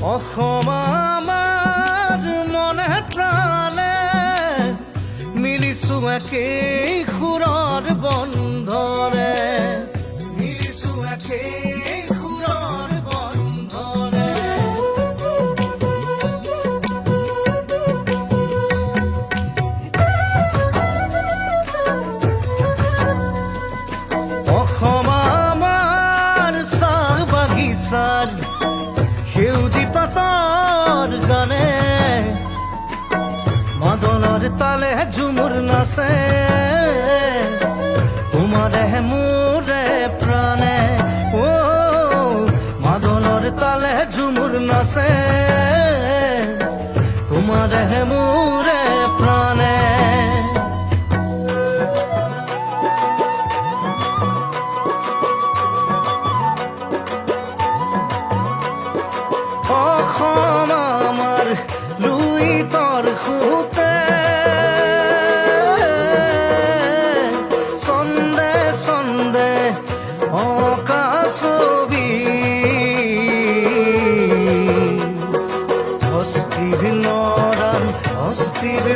অসম আমাৰ মনে প্ৰাণে মিলিছো একেই সুৰৰ বন্ধৰে, মিলিছো একেই সুৰৰ বন্ধৰে। অসম আমাৰ চাহ বাগিচাৰ সেউজী পাতৰ গানে, মাদলৰ তালে ঝুমুৰ নাচে, তোমাৰে মোৰে প্ৰাণে। ও মাদলৰ তালে ঝুমুৰ নাচে, তোমাৰে মোৰে প্ৰাণে। অসম আমাৰ লুইতৰ সুতে, চন্দে চন্দে অঁকা ছবি, অস্থিৰ নৰাণ অস্থিৰ